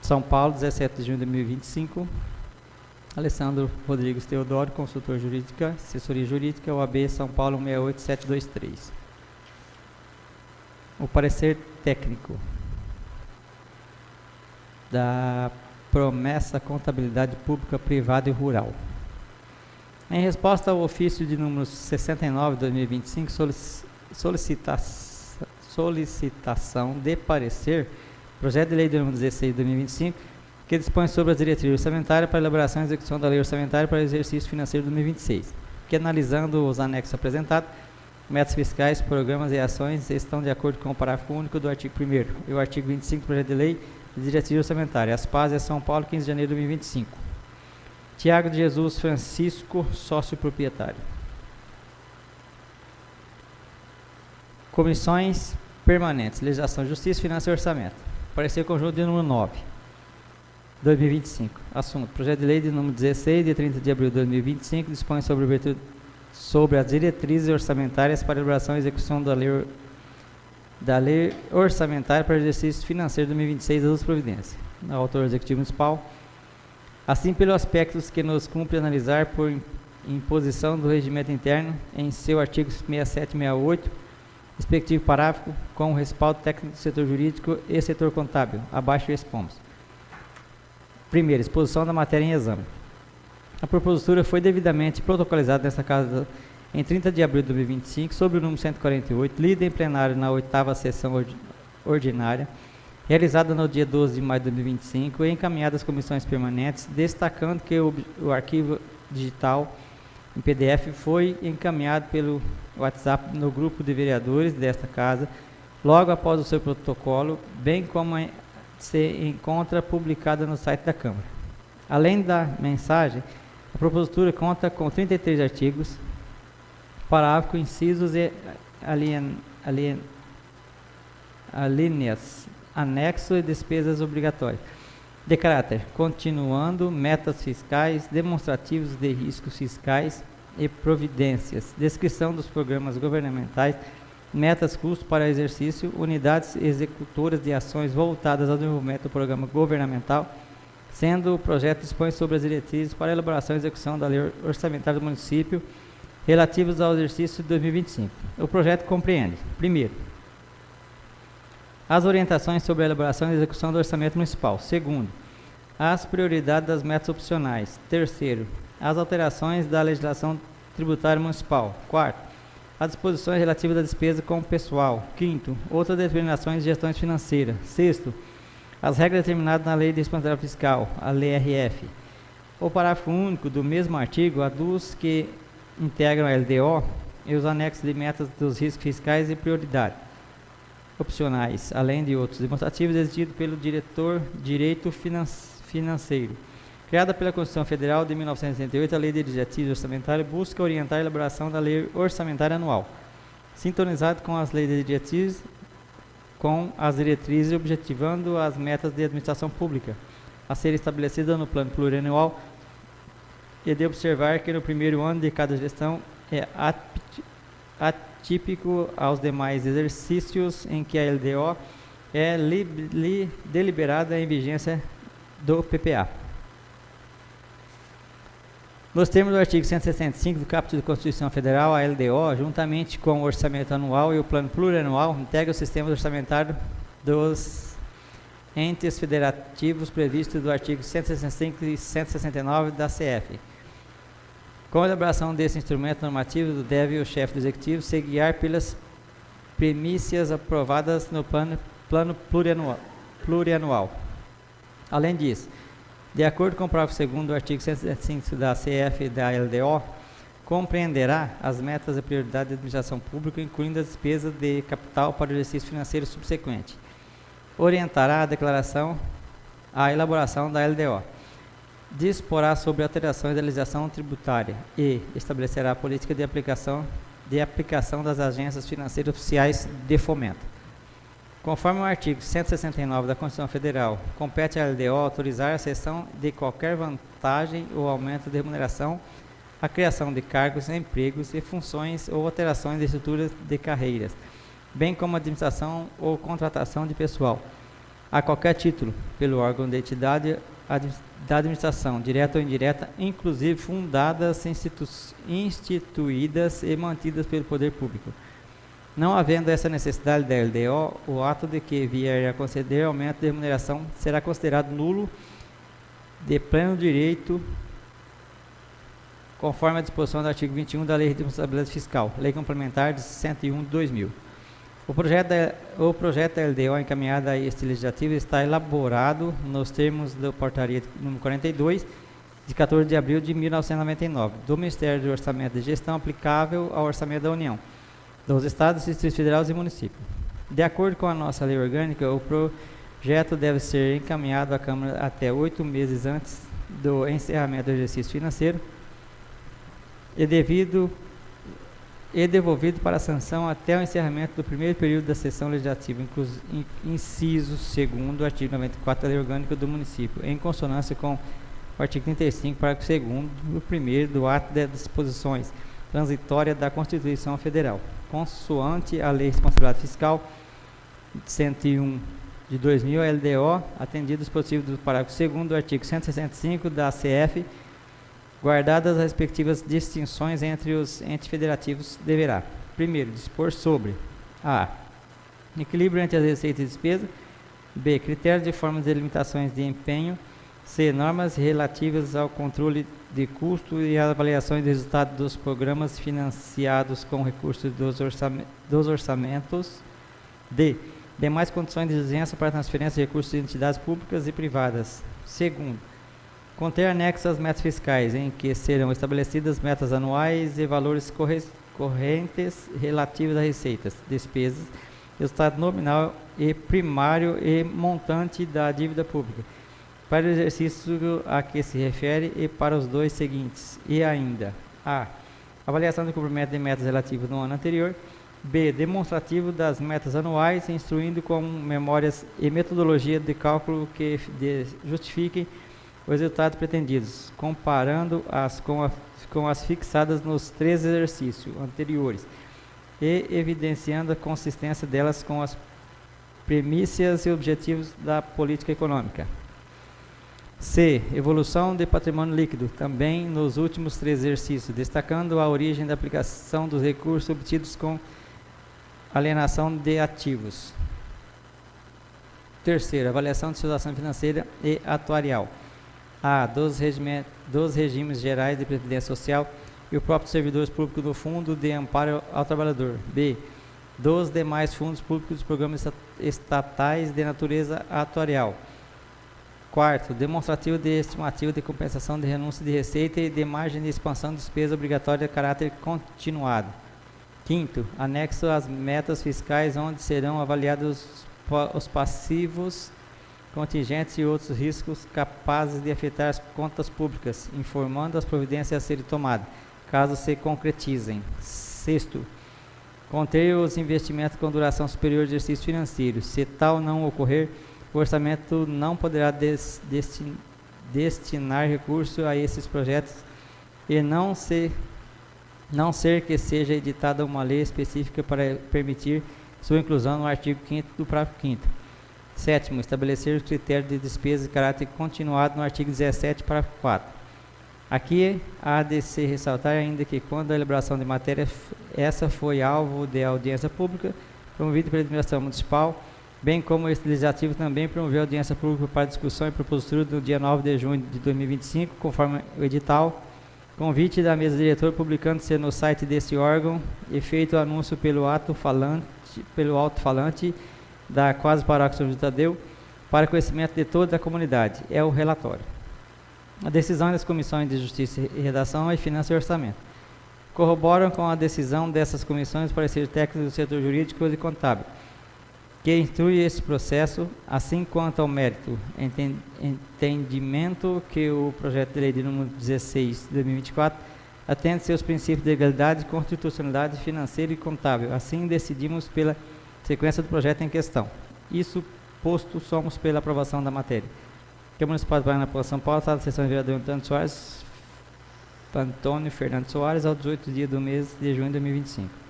São Paulo, 17 de junho de 2025. Alessandro Rodrigues Teodoro, consultor jurídica, assessoria jurídica, OAB São Paulo 68723. O parecer técnico da Promessa Contabilidade Pública Privada e Rural. Em resposta ao ofício de número 69 de 2025, solicitação de parecer, projeto de lei de número 16 de 2025, que dispõe sobre as diretrizes orçamentárias para elaboração e execução da lei orçamentária para o exercício financeiro de 2026, que analisando os anexos apresentados, metas fiscais, programas e ações estão de acordo com o parágrafo único do artigo 1º e o artigo 25 do projeto de lei de diretriz orçamentária. As Pazes, São Paulo, 15 de janeiro de 2025. Tiago de Jesus Francisco, sócio proprietário. Comissões permanentes, Legislação, Justiça, Finanças e Orçamento. Parecer conjunto de número 9, 2025. Assunto: projeto de lei de número 16, de 30 de abril de 2025, dispõe sobre as diretrizes orçamentárias para elaboração e execução da lei orçamentária para o exercício financeiro de 2026 das providências. Autor executivo municipal. Assim, pelos aspectos que nos cumpre analisar por imposição do regimento interno em seu artigo 67 e 68, respectivo parágrafo, com o respaldo técnico do setor jurídico e setor contábil, abaixo expomos. Primeiro, exposição da matéria em exame. A propositura foi devidamente protocolizada nesta Casa em 30 de abril de 2025, sob o número 148, lida em plenário na 8ª sessão ordinária, realizada no dia 12 de maio de 2025 e encaminhada às comissões permanentes, destacando que o arquivo digital em PDF foi encaminhado pelo WhatsApp no grupo de vereadores desta Casa, logo após o seu protocolo, bem como se encontra publicada no site da Câmara. Além da mensagem, a propositura conta com 33 artigos, parágrafo, incisos e alíneas, anexo e despesas obrigatórias, de caráter continuando, metas fiscais, demonstrativos de riscos fiscais e providências, descrição dos programas governamentais, metas, custos para exercício, unidades executoras de ações voltadas ao desenvolvimento do programa governamental, sendo o projeto dispõe sobre as diretrizes para a elaboração e execução da lei orçamentária do município relativos ao exercício de 2025. O projeto compreende, primeiro, as orientações sobre a elaboração e execução do orçamento municipal. Segundo, as prioridades das metas opcionais. Terceiro, as alterações da legislação tributária municipal. Quarto, as disposições relativas à despesa com o pessoal. Quinto, outras determinações de gestões financeiras. Sexto, as regras determinadas na Lei de Responsabilidade Fiscal, a LRF. O parágrafo único do mesmo artigo aduz que integram a LDO e os anexos de metas dos riscos fiscais e prioridade opcionais, além de outros demonstrativos exigidos pelo Direito Financeiro. Criada pela Constituição Federal de 1988, a Lei de Diretrizes Orçamentárias busca orientar a elaboração da Lei Orçamentária Anual, sintonizado com as leis de diretrizes, objetivando as metas de administração pública a serem estabelecidas no plano plurianual e de observar que no primeiro ano de cada gestão é atípico aos demais exercícios em que a LDO é deliberada em vigência do PPA. Nos termos do artigo 165 do caput da Constituição Federal, a LDO, juntamente com o orçamento anual e o plano plurianual, integra o sistema orçamentário dos entes federativos previstos do artigo 165 e 169 da CF. Com a elaboração desse instrumento normativo, deve o chefe do executivo se guiar pelas premissas aprovadas no plano plurianual. Além disso, de acordo com o parágrafo 2º do artigo 175 da CF e da LDO, compreenderá as metas e prioridades da administração pública, incluindo as despesas de capital para o exercício financeiro subsequente. Orientará a elaboração da LDO. disporá sobre alterações da legislação tributária e estabelecerá a política de aplicação das agências financeiras oficiais de fomento. Conforme o artigo 169 da Constituição Federal, compete à LDO autorizar a cessão de qualquer vantagem ou aumento de remuneração, a criação de cargos, empregos e funções ou alterações de estruturas de carreiras, bem como a administração ou contratação de pessoal, a qualquer título, pelo órgão de entidade da administração, direta ou indireta, inclusive fundadas, instituídas e mantidas pelo poder público. Não havendo essa necessidade da LDO, o ato de que vier a conceder aumento de remuneração será considerado nulo de pleno direito, conforme a disposição do artigo 21 da Lei de Responsabilidade Fiscal, Lei Complementar de 101 de 2000. O projeto da LDO encaminhado a este legislativo está elaborado nos termos da portaria número 42, de 14 de abril de 1999, do Ministério do Orçamento e Gestão aplicável ao Orçamento da União, dos Estados, Distritos Federais e Municípios. De acordo com a nossa lei orgânica, o projeto deve ser encaminhado à Câmara até 8 meses antes do encerramento do exercício financeiro e devolvido para a sanção até o encerramento do primeiro período da sessão legislativa, inciso 2º do artigo 94 da lei orgânica do município, em consonância com o artigo 35, parágrafo 2º do 1º do ato das disposições transitórias da Constituição Federal, consoante a Lei de Responsabilidade Fiscal 101 de 2000, a LDO, atendido os dispositivos do parágrafo 2º do artigo 165 da ACF, guardadas as respectivas distinções entre os entes federativos, deverá, primeiro, dispor sobre a. Equilíbrio entre as receitas e despesas, b. Critérios de formas de limitações de empenho, c. Normas relativas ao controle de custo e avaliações de resultado dos programas financiados com recursos dos orçamentos, d. Demais condições de exigência para transferência de recursos de entidades públicas e privadas. Segundo, conter anexos às metas fiscais, em que serão estabelecidas metas anuais e valores correntes relativos a receitas, despesas, resultado nominal e primário e montante da dívida pública, para o exercício a que se refere e para os dois seguintes. E ainda, a. Avaliação do cumprimento de metas relativas no ano anterior. B. Demonstrativo das metas anuais, instruindo com memórias e metodologia de cálculo que justifiquem os resultados pretendidos, comparando-as com as fixadas nos 3 exercícios anteriores e evidenciando a consistência delas com as premissas e objetivos da política econômica. C. Evolução de patrimônio líquido, também nos últimos 3 exercícios, destacando a origem da aplicação dos recursos obtidos com alienação de ativos. Terceiro, avaliação de situação financeira e atuarial. A. Dos regimes gerais de previdência social e o próprio servidores públicos do Fundo de Amparo ao Trabalhador. B. Dos demais fundos públicos dos programas estatais de natureza atuarial. Quarto, demonstrativo de estimativa de compensação de renúncia de receita e de margem de expansão de despesa obrigatória de caráter continuado. Quinto, anexo às metas fiscais, onde serão avaliados os passivos, contingentes e outros riscos capazes de afetar as contas públicas, informando as providências a serem tomadas, caso se concretizem. Sexto, conter os investimentos com duração superior ao exercício financeiro. Se tal não ocorrer, o orçamento não poderá destinar recurso a esses projetos e não ser que seja editada uma lei específica para permitir sua inclusão no artigo 5º do parágrafo 5º. Sétimo, estabelecer os critérios de despesa de caráter continuado no artigo 17, parágrafo 4. Aqui há de se ressaltar ainda que quando a elaboração de matéria essa foi alvo de audiência pública promovida pela administração municipal, bem como este legislativo também promoveu audiência pública para discussão e propositura no dia 9 de junho de 2025, conforme o edital, convite da mesa diretora publicando-se no site desse órgão e feito o anúncio pelo alto-falante da quase paróquia São José Tadeu, para conhecimento de toda a comunidade. É o relatório. A decisão das comissões de Justiça e Redação e Finanças e Orçamento corroboram com a decisão dessas comissões os pareceres técnicos do setor jurídico e contábil, que instrui esse processo, assim quanto ao mérito, entendimento que o projeto de lei de número 16 de 2024 atende seus princípios de legalidade, constitucionalidade financeira e contábil. Assim decidimos pela sequência do projeto em questão. Isso posto, somos pela aprovação da matéria. Câmara Municipal de Paranapuã, São Paulo, Sala de Sessão de Vereador Antônio Fernando Soares, ao 18 dias do mês de junho de 2025.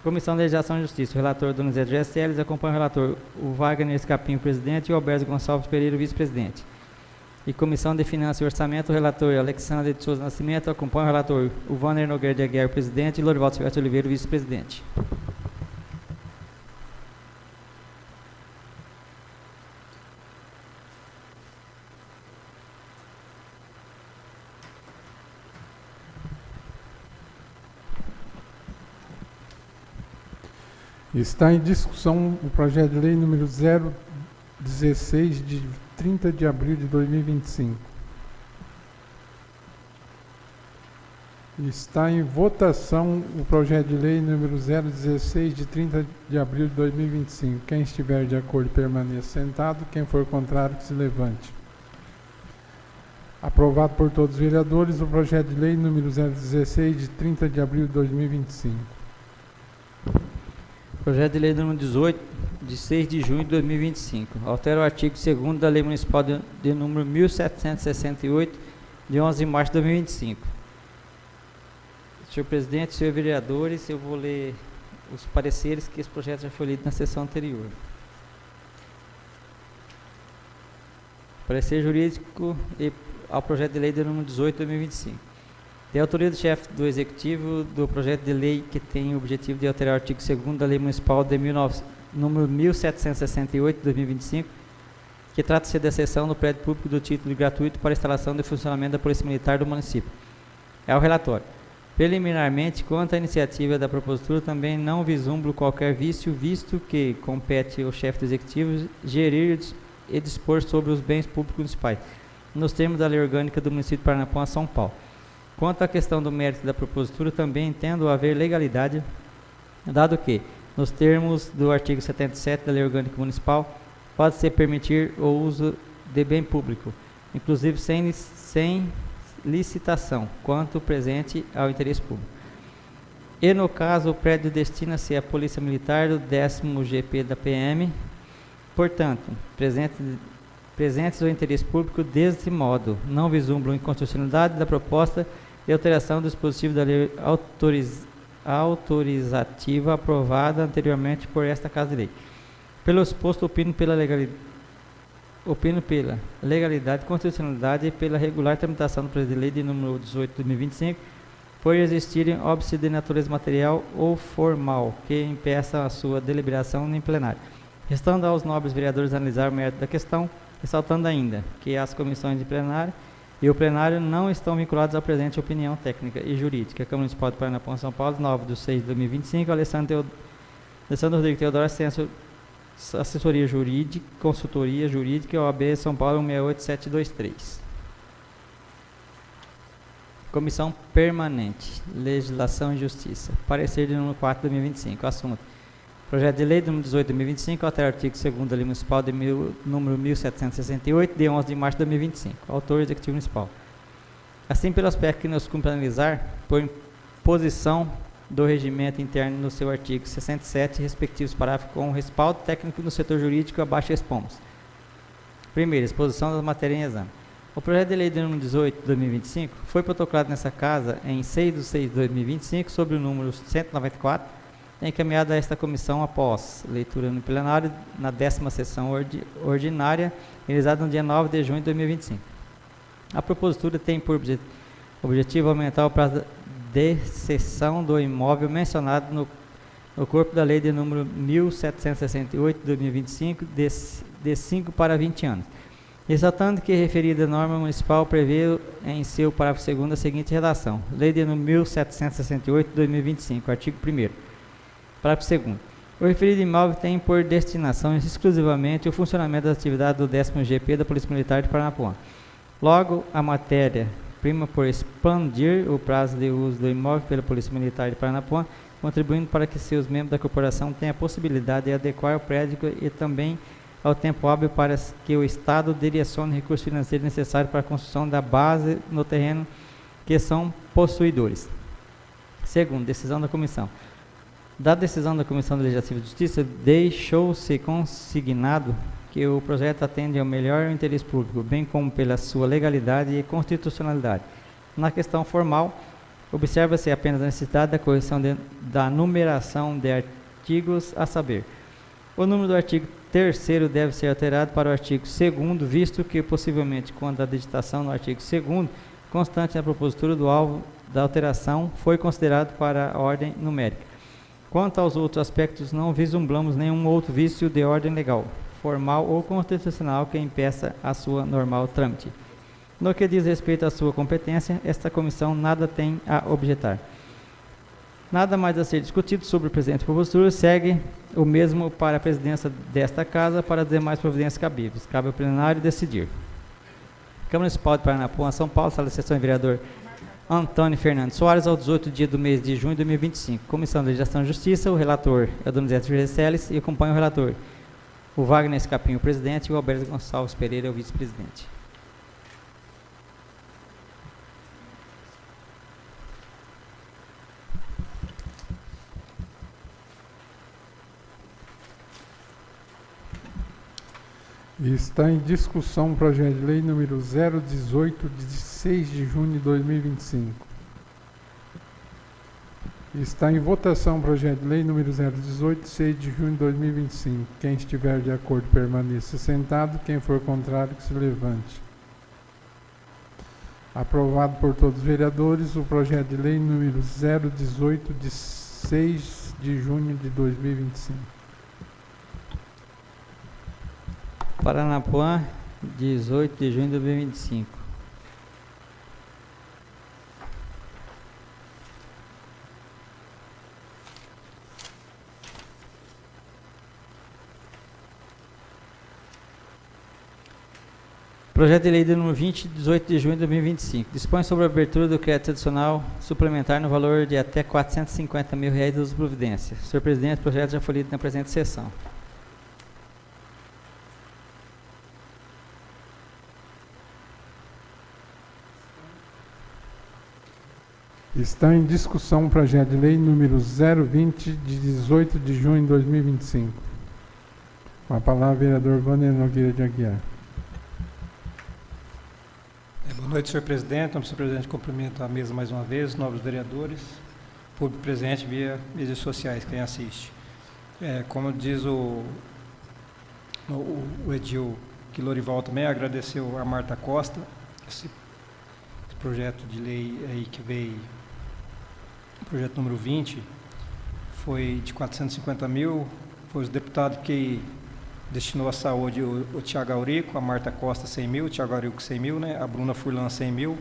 Comissão de Legislação e Justiça, o relator Donizete Gesseles, acompanha o relator o Wagner Escapim, presidente, e o Alberto Gonçalves Pereira, vice-presidente. E Comissão de Finanças e Orçamento, o relator Alexandre de Souza Nascimento, acompanha o relator o Wander Nogueira de Aguiar, presidente, e Lorivaldo Silvestre Oliveira, vice-presidente. Está em discussão o projeto de lei número 016, de 30 de abril de 2025. Está em votação o projeto de lei número 016, de 30 de abril de 2025. Quem estiver de acordo, permaneça sentado. Quem for contrário, que se levante. Aprovado por todos os vereadores o projeto de lei número 016, de 30 de abril de 2025. Projeto de lei número 18, de 6 de junho de 2025. Altera o artigo 2º da Lei Municipal de número 1768, de 11 de março de 2025. Senhor presidente, senhores vereadores, eu vou ler os pareceres que esse projeto já foi lido na sessão anterior. Parecer jurídico ao projeto de lei de número 18 de 2025. De autoria do chefe do Executivo do projeto de lei que tem o objetivo de alterar o artigo 2º da Lei Municipal de número 1768 de 2025, que trata-se da cessão do prédio público do título gratuito para instalação e funcionamento da Polícia Militar do município. É o relatório. Preliminarmente, quanto à iniciativa da propositura, também não vislumbro qualquer vício, visto que compete ao chefe do Executivo gerir e dispor sobre os bens públicos municipais, nos termos da Lei Orgânica do município de Paranapuã, São Paulo. Quanto à questão do mérito da propositura, também entendo haver legalidade, dado que, nos termos do artigo 77 da Lei Orgânica Municipal, pode-se permitir o uso de bem público, inclusive sem licitação, quanto presente ao interesse público. E, no caso, o prédio destina-se à Polícia Militar do 10º GP da PM, portanto, presentes ao interesse público deste modo, não vislumbram inconstitucionalidade da proposta de alteração do dispositivo da lei autorizativa aprovada anteriormente por esta Casa de Lei. Pelo exposto, opino pela legalidade, constitucionalidade e pela regular tramitação do projeto de lei de número 18 de 2025, por existirem óbice de natureza material ou formal que impeçam a sua deliberação em plenário. Restando aos nobres vereadores analisar o mérito da questão, ressaltando ainda que as comissões de plenário e o plenário não estão vinculados à presente opinião técnica e jurídica. Câmara Municipal de Paranapuã, São Paulo, 9 de 6 de 2025, Alessandro Rodrigues Teodoro, Assessoria Jurídica, Consultoria Jurídica, OAB São Paulo 168723. Comissão Permanente, Legislação e Justiça. Parecer de número 4 de 2025. Assunto: projeto de lei número 18 de 2025, altera o artigo 2º da Lei Municipal de número 1768, de 11 de março de 2025. Autor: Executivo Municipal. Assim, pelo aspecto que nos cumpre analisar, por imposição do regimento interno no seu artigo 67, respectivos parágrafos com respaldo técnico no setor jurídico, abaixo expomos. Primeiro, exposição das matérias em exame. O projeto de lei de número 18 de 2025 foi protocolado nessa Casa em 6 de 6 de 2025, sobre o número 194, encaminhada a esta comissão após leitura no plenário na 10ª sessão ordinária, realizada no dia 9 de junho de 2025. A propositura tem por objetivo aumentar o prazo de cessão do imóvel mencionado no corpo da lei de número 1768 de 2025 de 5 para 20 anos. Ressaltando que a referida norma municipal prevê em seu parágrafo 2º a seguinte redação: Lei de número 1768 de 2025, artigo 1º. Parágrafo 2º. O referido imóvel tem por destinação exclusivamente o funcionamento das atividades do 10º GP da Polícia Militar de Paranapuã. Logo, a matéria prima por expandir o prazo de uso do imóvel pela Polícia Militar de Paranapuã, contribuindo para que seus membros da corporação tenham a possibilidade de adequar o prédio e também ao tempo hábil para que o Estado direcione recursos financeiros necessários para a construção da base no terreno que são possuidores. Segundo, decisão da comissão. Da decisão da Comissão Legislativa de Justiça, deixou-se consignado que o projeto atende ao melhor interesse público, bem como pela sua legalidade e constitucionalidade. Na questão formal, observa-se apenas a necessidade da correção da numeração de artigos, a saber, o número do artigo 3º deve ser alterado para o artigo 2º, visto que, possivelmente, quando a digitação no artigo 2º, constante na propositura do alvo da alteração, foi considerado para a ordem numérica. Quanto aos outros aspectos, não vislumbramos nenhum outro vício de ordem legal, formal ou constitucional que impeça a sua normal trâmite. No que diz respeito à sua competência, esta comissão nada tem a objetar. Nada mais a ser discutido sobre o presente propositura, segue o mesmo para a presidência desta Casa para as demais providências cabíveis. Cabe ao plenário decidir. Câmara Municipal de Paranapuã, São Paulo, sala de sessão e vereador Antônio Fernandes Soares, ao 18 dia do mês de junho de 2025. Comissão de Legislação e Justiça, o relator é o Donizete Vireceles e acompanha o relator, o Wagner Escapinho, o presidente, e o Alberto Gonçalves Pereira, o vice-presidente. Está em discussão o projeto de lei número 018, de 6 de junho de 2025. Está em votação o projeto de lei número 018, de 6 de junho de 2025. Quem estiver de acordo, permaneça sentado. Quem for contrário, que se levante. Aprovado por todos os vereadores o projeto de lei número 018, de 6 de junho de 2025. Paranapuã, 18 de junho de 2025. Projeto de lei de número 20, 18 de junho de 2025. Dispõe sobre a abertura do crédito adicional suplementar no valor de até R$ 450 mil de uso de providência. Senhor presidente, o projeto já foi lido na presente sessão. Está em discussão o projeto de lei número 020, de 18 de junho de 2025. Com a palavra, vereador Wander Nogueira de Aguiar. Boa noite, senhor presidente. Senhor presidente, cumprimento a mesa mais uma vez, novos vereadores, público presente via mídias sociais, quem assiste. Como diz o Edil, que Lorival também agradeceu a Marta Costa, esse projeto de lei aí que veio, o projeto número 20, foi de 450 mil, foi os deputados que destinou à saúde o Tiago Aurico, a Marta Costa 100 mil, o Tiago Aurico 100 mil, né? A Bruna Furlan 100 mil.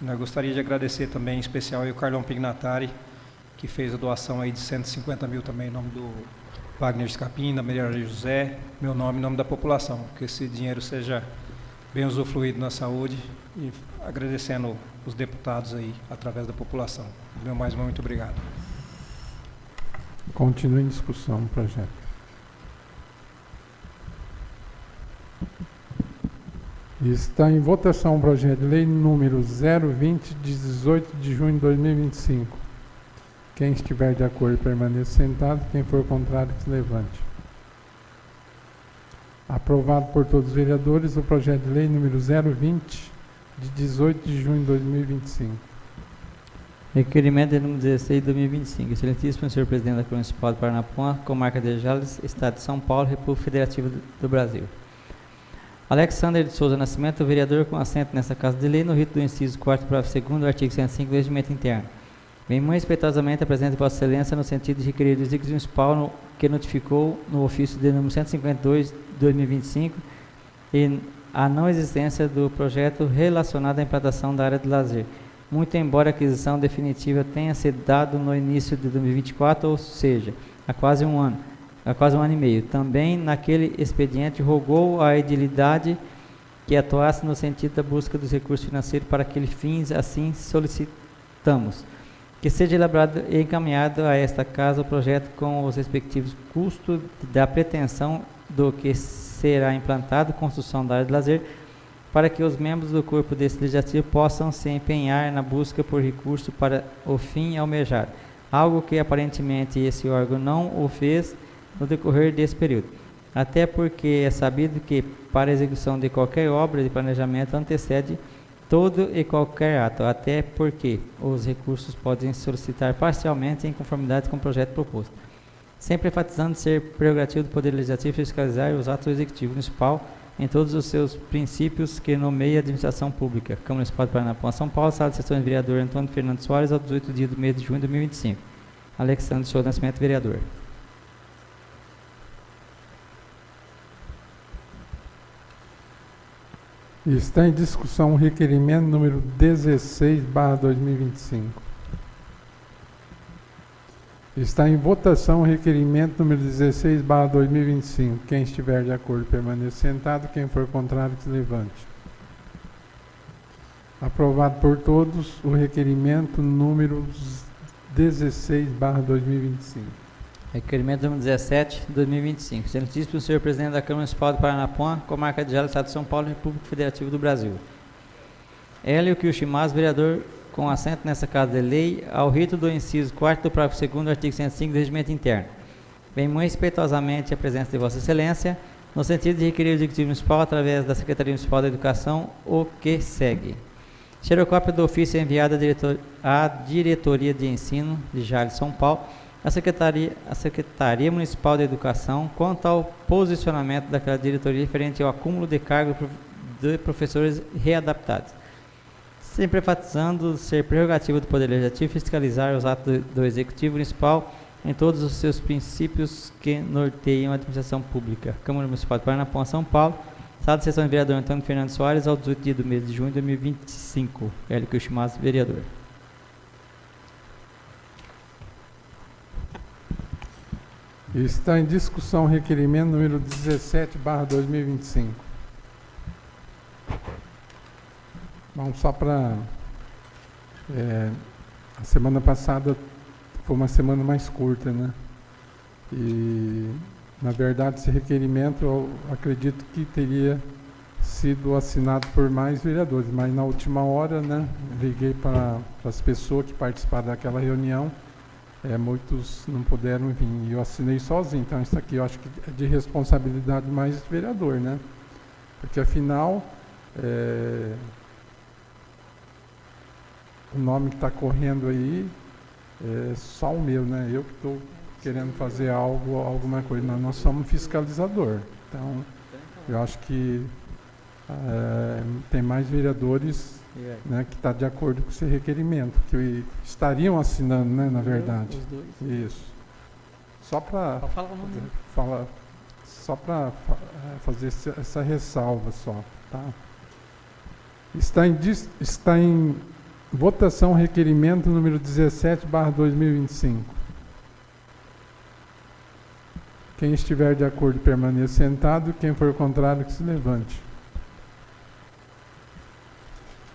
E nós gostaria de agradecer também, em especial, o Carlão Pignatari, que fez a doação aí de 150 mil também, em nome do Wagner Escapim, da Maria José, meu nome, em nome da população, que esse dinheiro seja bem usufruído na saúde, e agradecendo os deputados aí, através da população. Meu mais muito obrigado. Continua em discussão o projeto. Está em votação o projeto de lei número 020, de 18 de junho de 2025. Quem estiver de acordo, permaneça sentado. Quem for contrário, que se levante. Aprovado por todos os vereadores o projeto de lei número 020, de 18 de junho de 2025. Requerimento de número 16 de 2025. Excelentíssimo senhor presidente da Câmara Municipal de Paranapuã, comarca de Jales, Estado de São Paulo, República Federativa do Brasil. Alexander de Souza Nascimento, vereador com assento nessa Casa de Lei, no rito do inciso 4º, parágrafo 2º do artigo 105 do Regimento Interno. Vem muito respeitosamente apresenta Vossa Excelência no sentido de requerer o Executivo Municipal que notificou no ofício de número 152 de 2025 e a não existência do projeto relacionado à implantação da área de lazer, muito embora a aquisição definitiva tenha sido dada no início de 2024, ou seja, há quase um ano e meio. Também naquele expediente rogou a edilidade que atuasse no sentido da busca dos recursos financeiros para aqueles fins, assim solicitamos. Que seja elaborado e encaminhado a esta casa o projeto com os respectivos custos da pretensão do que será implantado, construção da área de lazer, para que os membros do corpo desse legislativo possam se empenhar na busca por recursos para o fim almejado, algo que aparentemente esse órgão não o fez no decorrer desse período. Até porque é sabido que para a execução de qualquer obra de planejamento antecede todo e qualquer ato, até porque os recursos podem solicitar parcialmente em conformidade com o projeto proposto. Sempre enfatizando ser prerrogativo do Poder Legislativo fiscalizar os atos do Executivo Municipal em todos os seus princípios que nomeia a administração pública. Câmara Municipal de Paranapuã, São Paulo, Sala de Sessões, vereador Antônio Fernando Soares, ao 18 dia do mês de junho de 2025. Alexandre Souza Nascimento, vereador. Está em discussão o requerimento número 16/2025. Está em votação o requerimento número 16/2025. Quem estiver de acordo, permaneça sentado. Quem for contrário, que se levante. Aprovado por todos o requerimento número 16/2025. Requerimento número 17, 2025. Excelentíssimo senhor presidente da Câmara Municipal de Paranapuã, comarca de Jales, Estado de São Paulo, República Federativa do Brasil. Hélio Kiyoshimaz, vereador com assento nessa Casa de Lei, ao rito do inciso 4º do parágrafo 2º do artigo 105 do Regimento Interno. Bem muito respeitosamente a presença de Vossa Excelência, no sentido de requerer ao Executivo Municipal, através da Secretaria Municipal da Educação, o que segue. Xerocópia do ofício enviado à Diretoria de Ensino de Jales, São Paulo, a Secretaria Municipal de Educação quanto ao posicionamento daquela diretoria referente ao acúmulo de cargos de professores readaptados. Sempre enfatizando ser prerrogativa do Poder Legislativo fiscalizar os atos do Executivo Municipal em todos os seus princípios que norteiam a administração pública. Câmara Municipal de Paranapuã, São Paulo, Sala de Sessão do vereador Antônio Fernando Soares, ao 18 dia do mês de junho de 2025. Hélio Kiyoshimaz, vereador. Está em discussão o requerimento número 17/2025. Bom, só para... a semana passada foi uma semana mais curta, né? E, na verdade, esse requerimento eu acredito que teria sido assinado por mais vereadores, mas na última hora, né, liguei para as pessoas que participaram daquela reunião. Muitos não puderam vir e eu assinei sozinho, então isso aqui eu acho que é de responsabilidade mais do vereador, né? Porque afinal, o nome que está correndo aí é só o meu, né? Eu que estou querendo fazer alguma coisa, nós somos fiscalizador, então eu acho que tem mais vereadores, né, que está de acordo com esse requerimento, que estariam assinando, né, na verdade. Os dois. Isso. Só para fazer essa ressalva só, tá? Está em votação o requerimento número 17/2025. Quem estiver de acordo, permaneça sentado. Quem for contrário, que se levante.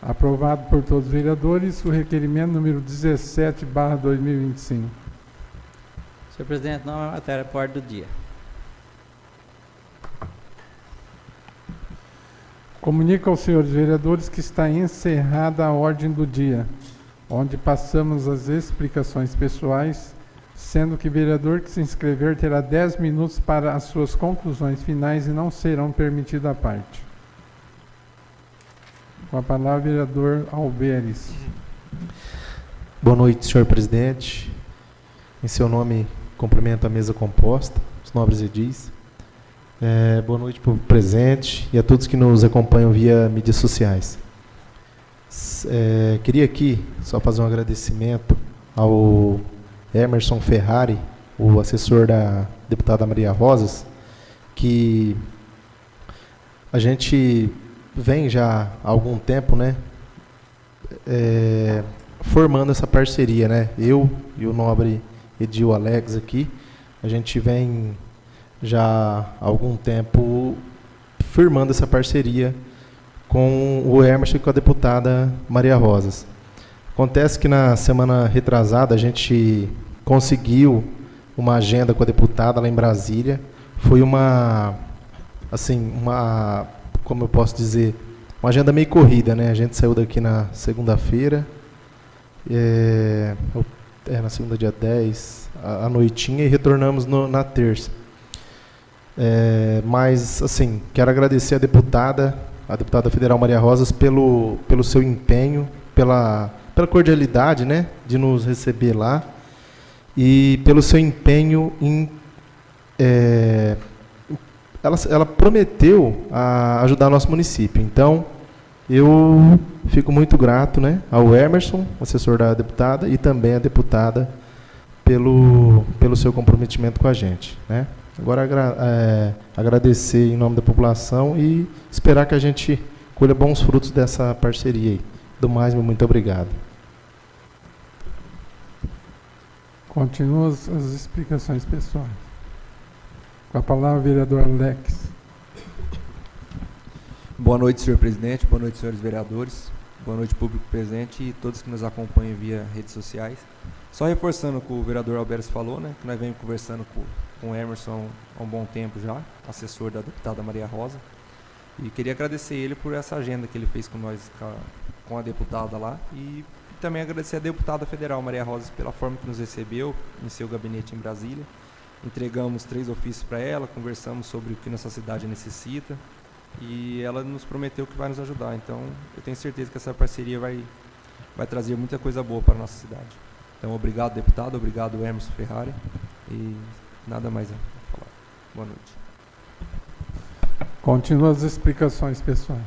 Aprovado por todos os vereadores o requerimento número 17/2025. Senhor presidente, não é matéria por ordem do dia. Comunico aos senhores vereadores que está encerrada a ordem do dia, onde passamos as explicações pessoais, sendo que o vereador que se inscrever terá 10 minutos para as suas conclusões finais e não serão permitidas à parte. Com a palavra, vereador Alberes. Boa noite, senhor presidente. Em seu nome, cumprimento a mesa composta, os nobres edis. Boa noite para o presente e a todos que nos acompanham via mídias sociais. Queria aqui só fazer um agradecimento ao Emerson Ferrari, o assessor da deputada Maria Rosas, que a gente vem já há algum tempo, né, formando essa parceria, né? Eu e o nobre Edil Alex aqui, a gente vem já há algum tempo firmando essa parceria com o Emerson e com a deputada Maria Rosas. Acontece que na semana retrasada a gente conseguiu uma agenda com a deputada lá em Brasília. Foi como eu posso dizer, uma agenda meio corrida, né? A gente saiu daqui na segunda-feira, na segunda, dia 10, à noitinha, e retornamos na terça. Mas, assim, quero agradecer a deputada federal Maria Rosas pelo seu empenho, pela cordialidade, né, de nos receber lá, e pelo seu empenho em... ela prometeu ajudar nosso município. Então, eu fico muito grato, né, ao Emerson, assessor da deputada, e também à deputada pelo seu comprometimento com a gente, né. Agora, agradecer em nome da população e esperar que a gente colha bons frutos dessa parceria aí. Do mais, muito obrigado. Continuam as explicações pessoais. Com a palavra, o vereador Alex. Boa noite, senhor presidente. Boa noite, senhores vereadores. Boa noite, público presente e todos que nos acompanham via redes sociais. Só reforçando o que o vereador Alberes falou, né, que nós vemos conversando com o Emerson há um bom tempo já, assessor da deputada Maria Rosa. E queria agradecer ele por essa agenda que ele fez com nós, com a deputada lá. E também agradecer a deputada federal Maria Rosa pela forma que nos recebeu em seu gabinete em Brasília. Entregamos 3 ofícios para ela, conversamos sobre o que nossa cidade necessita. E ela nos prometeu que vai nos ajudar. Então, eu tenho certeza que essa parceria vai trazer muita coisa boa para a nossa cidade. Então, obrigado, deputado. Obrigado, Emerson Ferrari. E nada mais a falar. Boa noite. Continuam as explicações pessoais.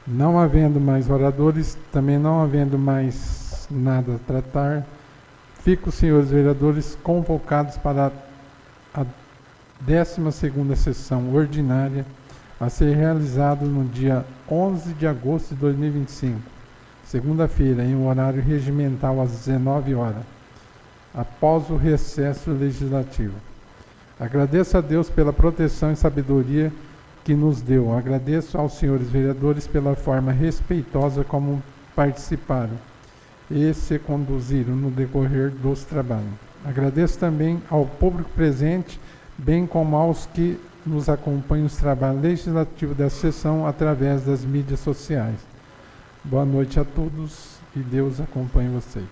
Não havendo mais oradores, também não havendo mais nada a tratar, ficam os senhores vereadores convocados para a 12ª sessão ordinária a ser realizada no dia 11 de agosto de 2025, segunda-feira, em um horário regimental às 19 horas, após o recesso legislativo. Agradeço a Deus pela proteção e sabedoria que nos deu. Agradeço aos senhores vereadores pela forma respeitosa como participaram e se conduziram no decorrer dos trabalhos. Agradeço também ao público presente, bem como aos que nos acompanham os trabalhos legislativos dessa sessão através das mídias sociais. Boa noite a todos e Deus acompanhe vocês.